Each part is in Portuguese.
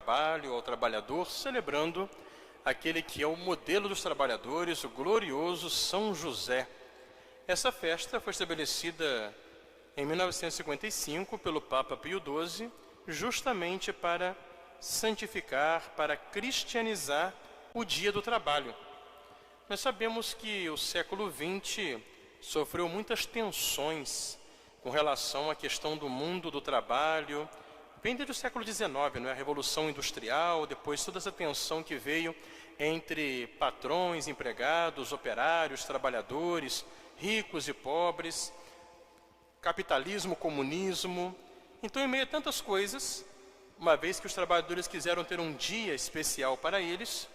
trabalho, ao trabalhador, celebrando aquele que é o modelo dos trabalhadores, o glorioso São José. Essa festa foi estabelecida em 1955 pelo Papa Pio XII, justamente para santificar, para cristianizar o Dia do Trabalho. Nós sabemos que o século XX sofreu muitas tensões com relação à questão do mundo do trabalho, vem desde o século XIX, não é? A Revolução Industrial, depois toda essa tensão que veio entre patrões, empregados, operários, trabalhadores, ricos e pobres, capitalismo, comunismo. Então, em meio a tantas coisas, uma vez que os trabalhadores quiseram ter um dia especial para eles,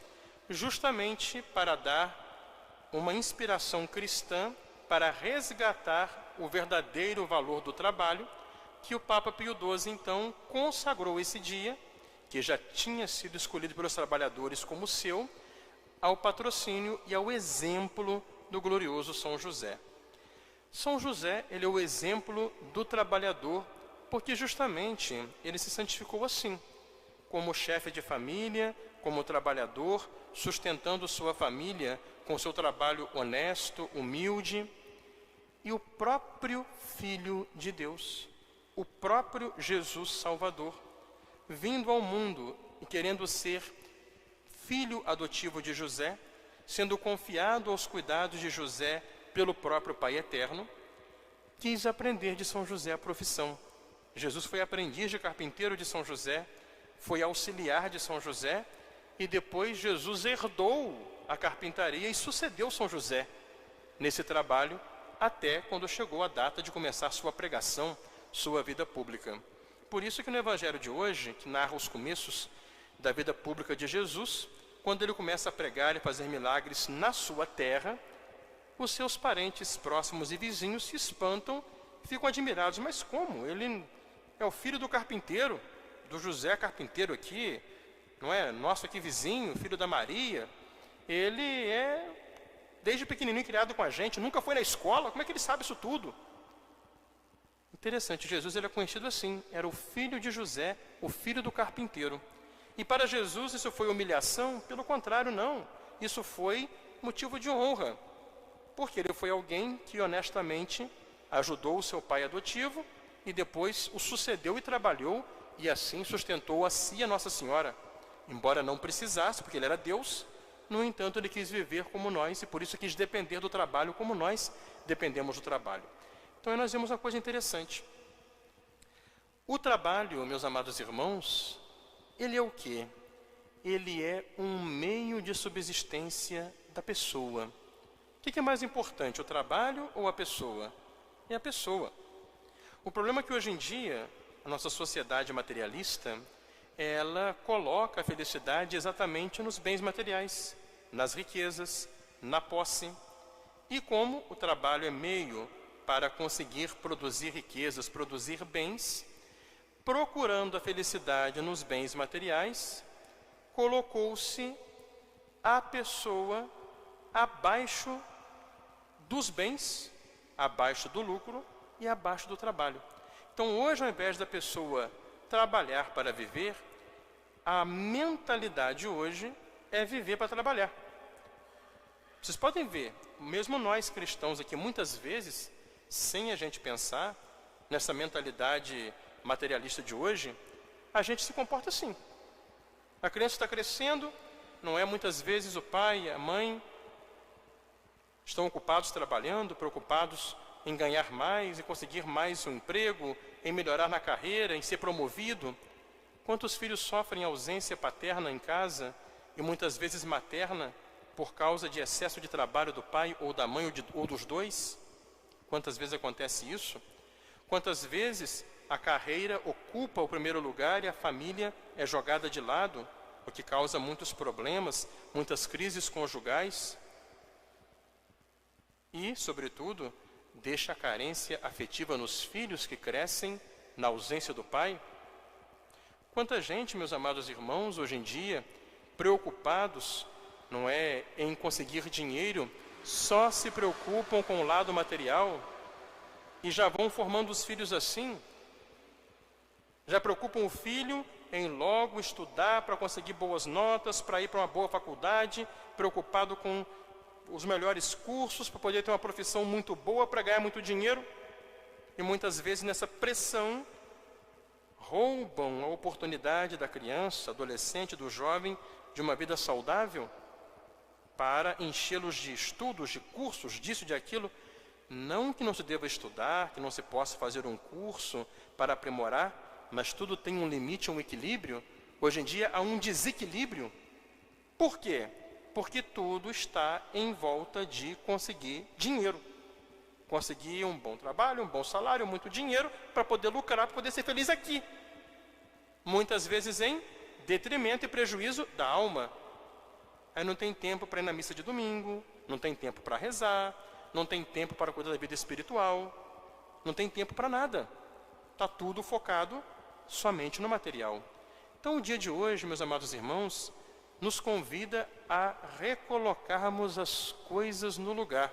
justamente para dar uma inspiração cristã para resgatar o verdadeiro valor do trabalho, que o Papa Pio XII, então, consagrou esse dia, que já tinha sido escolhido pelos trabalhadores como seu, ao patrocínio e ao exemplo do glorioso São José. São José, ele é o exemplo do trabalhador, porque justamente ele se santificou assim, como chefe de família, como trabalhador, sustentando sua família com seu trabalho honesto, humilde, e o próprio Filho de Deus, o próprio Jesus Salvador, vindo ao mundo e querendo ser filho adotivo de José, sendo confiado aos cuidados de José pelo próprio Pai Eterno, quis aprender de São José a profissão. Jesus foi aprendiz de carpinteiro de São José, foi auxiliar de São José, e depois Jesus herdou a carpintaria e sucedeu São José nesse trabalho, até quando chegou a data de começar sua pregação, sua vida pública. Por isso que no Evangelho de hoje, que narra os começos da vida pública de Jesus, quando ele começa a pregar e fazer milagres na sua terra, os seus parentes próximos e vizinhos se espantam, ficam admirados. Mas como? Ele é o filho do carpinteiro, do José carpinteiro aqui, não é? Nosso aqui vizinho, filho da Maria. Ele é, desde pequenininho, criado com a gente, nunca foi na escola, como é que ele sabe isso tudo? Interessante, Jesus ele é conhecido assim, era o filho de José, o filho do carpinteiro. E para Jesus isso foi humilhação? Pelo contrário, não. Isso foi motivo de honra, porque ele foi alguém que honestamente ajudou o seu pai adotivo e depois o sucedeu e trabalhou, e assim sustentou a si e a Nossa Senhora. Embora não precisasse, porque ele era Deus, no entanto ele quis viver como nós e por isso quis depender do trabalho como nós dependemos do trabalho. Então aí nós vemos uma coisa interessante. O trabalho, meus amados irmãos, ele é o quê? Ele é um meio de subsistência da pessoa. O que é mais importante, o trabalho ou a pessoa? É a pessoa. O problema é que hoje em dia, a nossa sociedade materialista, ela coloca a felicidade exatamente nos bens materiais, nas riquezas, na posse. E como o trabalho é meio para conseguir produzir riquezas, produzir bens, procurando a felicidade nos bens materiais, colocou-se a pessoa abaixo dos bens, abaixo do lucro e abaixo do trabalho. Então hoje, ao invés da pessoa trabalhar para viver, a mentalidade hoje é viver para trabalhar. Vocês podem ver, mesmo nós cristãos aqui, muitas vezes, sem a gente pensar, nessa mentalidade materialista de hoje, a gente se comporta assim. A criança está crescendo, não é? Muitas vezes o pai e a mãe estão ocupados trabalhando, preocupados em ganhar mais, em conseguir mais um emprego, em melhorar na carreira, em ser promovido. Quantos filhos sofrem ausência paterna em casa e muitas vezes materna por causa de excesso de trabalho do pai ou da mãe ou dos dois? Quantas vezes acontece isso? Quantas vezes a carreira ocupa o primeiro lugar e a família é jogada de lado, o que causa muitos problemas, muitas crises conjugais? E, sobretudo, deixa a carência afetiva nos filhos que crescem na ausência do pai? Quanta gente, meus amados irmãos, hoje em dia, preocupados, não é, em conseguir dinheiro, só se preocupam com o lado material e já vão formando os filhos assim. Já preocupam o filho em logo estudar para conseguir boas notas, para ir para uma boa faculdade, preocupado com os melhores cursos, para poder ter uma profissão muito boa, para ganhar muito dinheiro. E muitas vezes nessa pressão, roubam a oportunidade da criança, adolescente, do jovem, de uma vida saudável, para enchê-los de estudos, de cursos, disso, de aquilo. Não que não se deva estudar, que não se possa fazer um curso para aprimorar, mas tudo tem um limite, um equilíbrio. Hoje em dia há um desequilíbrio. Por quê? Porque tudo está em volta de conseguir dinheiro. Conseguir um bom trabalho, um bom salário, muito dinheiro, para poder lucrar, para poder ser feliz aqui. Muitas vezes em detrimento e prejuízo da alma. Aí não tem tempo para ir na missa de domingo, não tem tempo para rezar, não tem tempo para cuidar da vida espiritual, não tem tempo para nada. Está tudo focado somente no material. Então o dia de hoje, meus amados irmãos, nos convida a recolocarmos as coisas no lugar.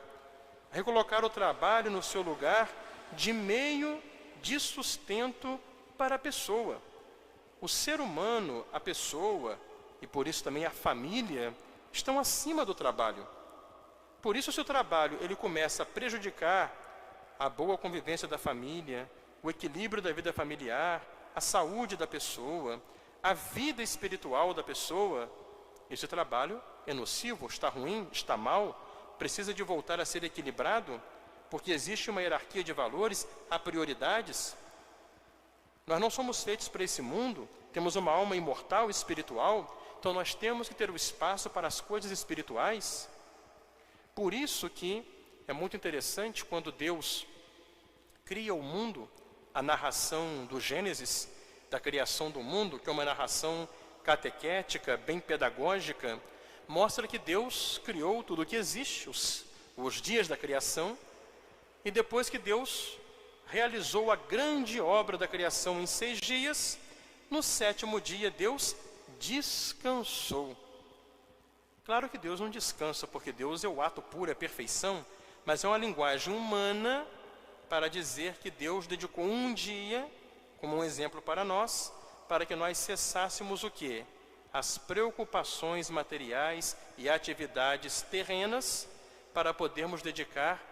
A recolocar o trabalho no seu lugar de meio de sustento para a pessoa. O ser humano, a pessoa, e por isso também a família, estão acima do trabalho. Por isso, se o trabalho ele começa a prejudicar a boa convivência da família, o equilíbrio da vida familiar, a saúde da pessoa, a vida espiritual da pessoa, esse trabalho é nocivo, está ruim, está mal, precisa de voltar a ser equilibrado, porque existe uma hierarquia de valores, há prioridades. Nós não somos feitos para esse mundo, temos uma alma imortal, espiritual, então nós temos que ter o espaço para as coisas espirituais. Por isso que é muito interessante quando Deus cria o mundo, a narração do Gênesis, da criação do mundo, que é uma narração catequética, bem pedagógica, mostra que Deus criou tudo o que existe, os dias da criação, e depois que Deus realizou a grande obra da criação em 6 dias, no 7º dia Deus descansou. Claro que Deus não descansa, porque Deus é o ato puro, é a perfeição, mas é uma linguagem humana para dizer que Deus dedicou um dia, como um exemplo para nós, para que nós cessássemos o quê? As preocupações materiais e atividades terrenas, para podermos dedicar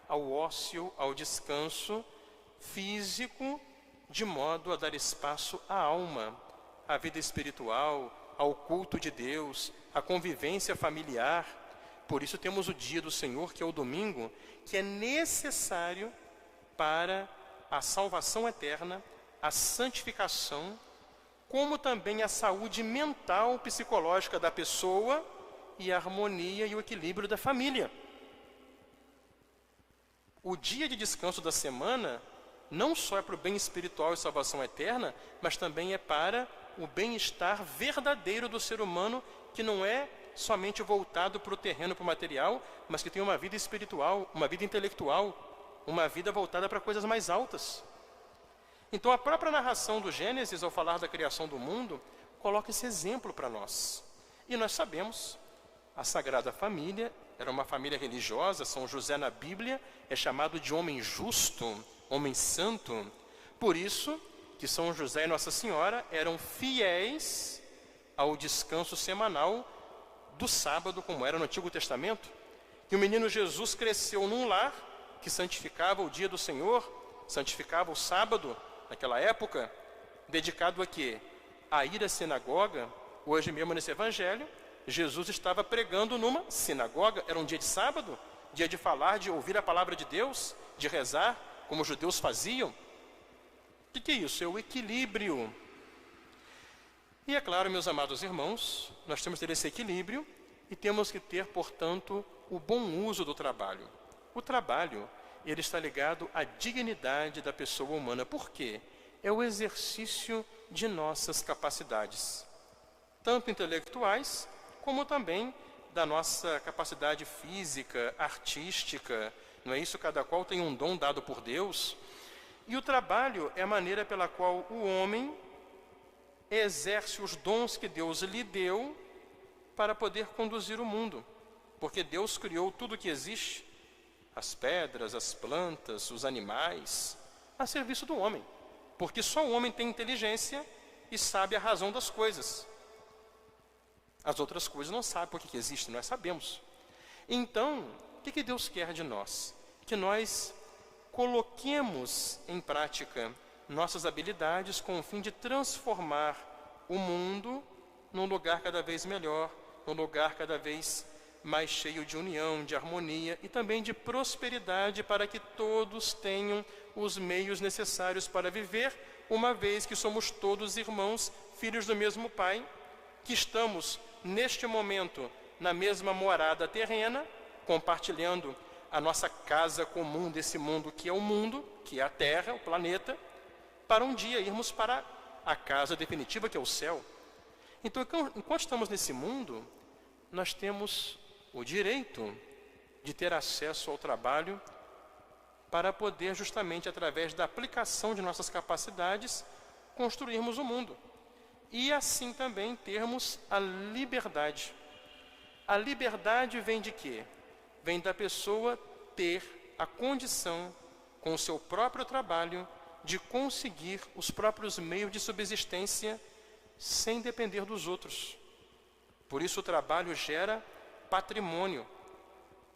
ao ócio, ao descanso físico, de modo a dar espaço à alma, à vida espiritual, ao culto de Deus, à convivência familiar. Por isso temos o dia do Senhor, que é o domingo, que é necessário para a salvação eterna, a santificação, como também a saúde mental, psicológica da pessoa e a harmonia e o equilíbrio da família. O dia de descanso da semana não só é para o bem espiritual e salvação eterna, mas também é para o bem-estar verdadeiro do ser humano, que não é somente voltado para o terreno, para o material, mas que tem uma vida espiritual, uma vida intelectual, uma vida voltada para coisas mais altas. Então a própria narração do Gênesis, ao falar da criação do mundo, coloca esse exemplo para nós. E nós sabemos, a Sagrada Família era uma família religiosa. São José na Bíblia é chamado de homem justo, homem santo. Por isso que São José e Nossa Senhora eram fiéis ao descanso semanal do sábado, como era no Antigo Testamento. Que o menino Jesus cresceu num lar que santificava o dia do Senhor, santificava o sábado, naquela época, dedicado a quê? A ir à sinagoga. Hoje mesmo nesse evangelho, Jesus estava pregando numa sinagoga. Era um dia de sábado, dia de falar, de ouvir a palavra de Deus, de rezar, como os judeus faziam. O que é isso? É o equilíbrio. E é claro, meus amados irmãos, nós temos que ter esse equilíbrio e temos que ter, portanto, o bom uso do trabalho. O trabalho, ele está ligado à dignidade da pessoa humana. Por quê? É o exercício de nossas capacidades, tanto intelectuais, como também da nossa capacidade física, artística. Não é isso? Cada qual tem um dom dado por Deus. E o trabalho é a maneira pela qual o homem exerce os dons que Deus lhe deu para poder conduzir o mundo. Porque Deus criou tudo que existe, as pedras, as plantas, os animais, a serviço do homem. Porque só o homem tem inteligência e sabe a razão das coisas. As outras coisas não sabem por que existem, nós sabemos. Então, o que Deus quer de nós? Que nós coloquemos em prática nossas habilidades com o fim de transformar o mundo num lugar cada vez melhor, num lugar cada vez mais cheio de união, de harmonia e também de prosperidade, para que todos tenham os meios necessários para viver, uma vez que somos todos irmãos, filhos do mesmo Pai, que estamos neste momento na mesma morada terrena, compartilhando a nossa casa comum desse mundo que é o mundo, que é a Terra, o planeta, para um dia irmos para a casa definitiva que é o céu. Então, enquanto estamos nesse mundo, nós temos o direito de ter acesso ao trabalho para poder, justamente através da aplicação de nossas capacidades, construirmos o mundo. E assim também termos a liberdade. A liberdade vem de quê? Vem da pessoa ter a condição, com o seu próprio trabalho, de conseguir os próprios meios de subsistência sem depender dos outros. Por isso o trabalho gera patrimônio.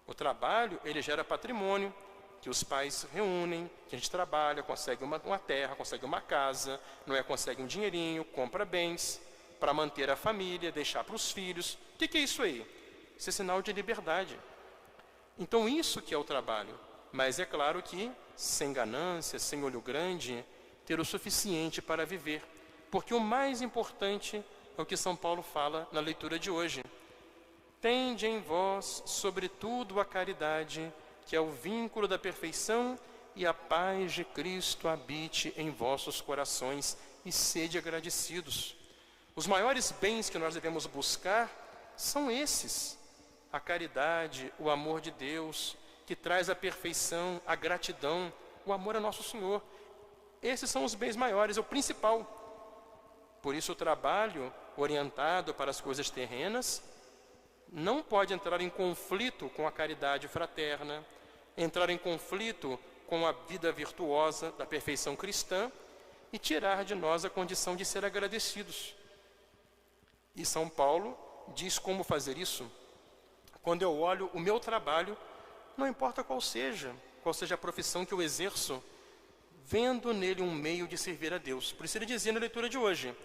O trabalho, ele gera patrimônio, que os pais reúnem, que a gente trabalha, consegue uma terra, consegue uma casa, consegue um dinheirinho, compra bens para manter a família, deixar para os filhos. O que é isso aí? Isso é sinal de liberdade. Então isso que é o trabalho. Mas é claro que sem ganância, sem olho grande, ter o suficiente para viver. Porque o mais importante é o que São Paulo fala na leitura de hoje. Tende em vós, sobretudo, a caridade, que é o vínculo da perfeição, e a paz de Cristo habite em vossos corações, e sede agradecidos. Os maiores bens que nós devemos buscar são esses: a caridade, o amor de Deus, que traz a perfeição, a gratidão, o amor a nosso Senhor. Esses são os bens maiores, é o principal. Por isso o trabalho orientado para as coisas terrenas não pode entrar em conflito com a caridade fraterna, entrar em conflito com a vida virtuosa da perfeição cristã e tirar de nós a condição de ser agradecidos. E São Paulo diz como fazer isso. Quando eu olho o meu trabalho, não importa qual seja a profissão que eu exerço, vendo nele um meio de servir a Deus. Por isso ele dizia na leitura de hoje: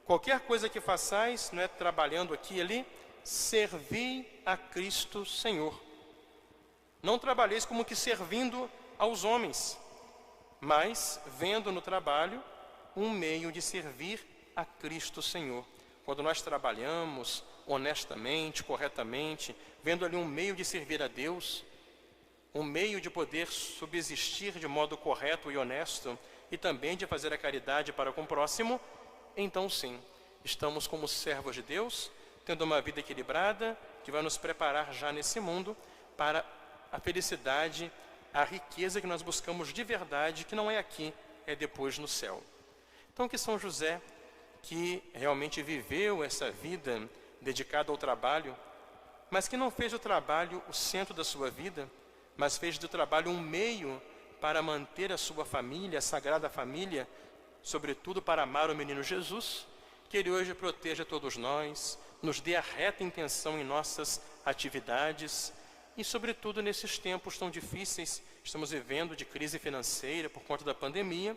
qualquer coisa que façais, não é trabalhando aqui e ali, servi a Cristo Senhor. Não trabalheis como que servindo aos homens, mas vendo no trabalho um meio de servir a Cristo Senhor. Quando nós trabalhamos honestamente, corretamente, vendo ali um meio de servir a Deus, um meio de poder subsistir de modo correto e honesto, e também de fazer a caridade para com o próximo, então sim, estamos como servos de Deus, tendo uma vida equilibrada, que vai nos preparar já nesse mundo para a felicidade, a riqueza que nós buscamos de verdade, que não é aqui, é depois no céu. Então que São José, que realmente viveu essa vida dedicada ao trabalho, mas que não fez o trabalho o centro da sua vida, mas fez do trabalho um meio para manter a sua família, a Sagrada Família, sobretudo para amar o menino Jesus, que Ele hoje proteja todos nós, nos dê a reta intenção em nossas atividades e, sobretudo, nesses tempos tão difíceis, estamos vivendo de crise financeira por conta da pandemia,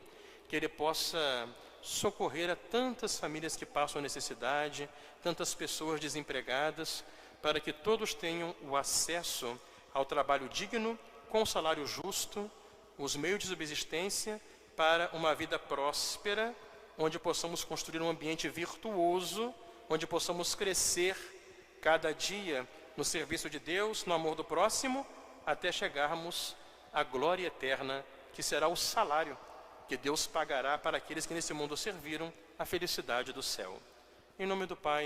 que Ele possa socorrer a tantas famílias que passam necessidade, tantas pessoas desempregadas, para que todos tenham o acesso ao trabalho digno, com salário justo, os meios de subsistência para uma vida próspera, onde possamos construir um ambiente virtuoso, onde possamos crescer cada dia no serviço de Deus, no amor do próximo, até chegarmos à glória eterna, que será o salário que Deus pagará para aqueles que nesse mundo serviram a felicidade do céu. Em nome do Pai,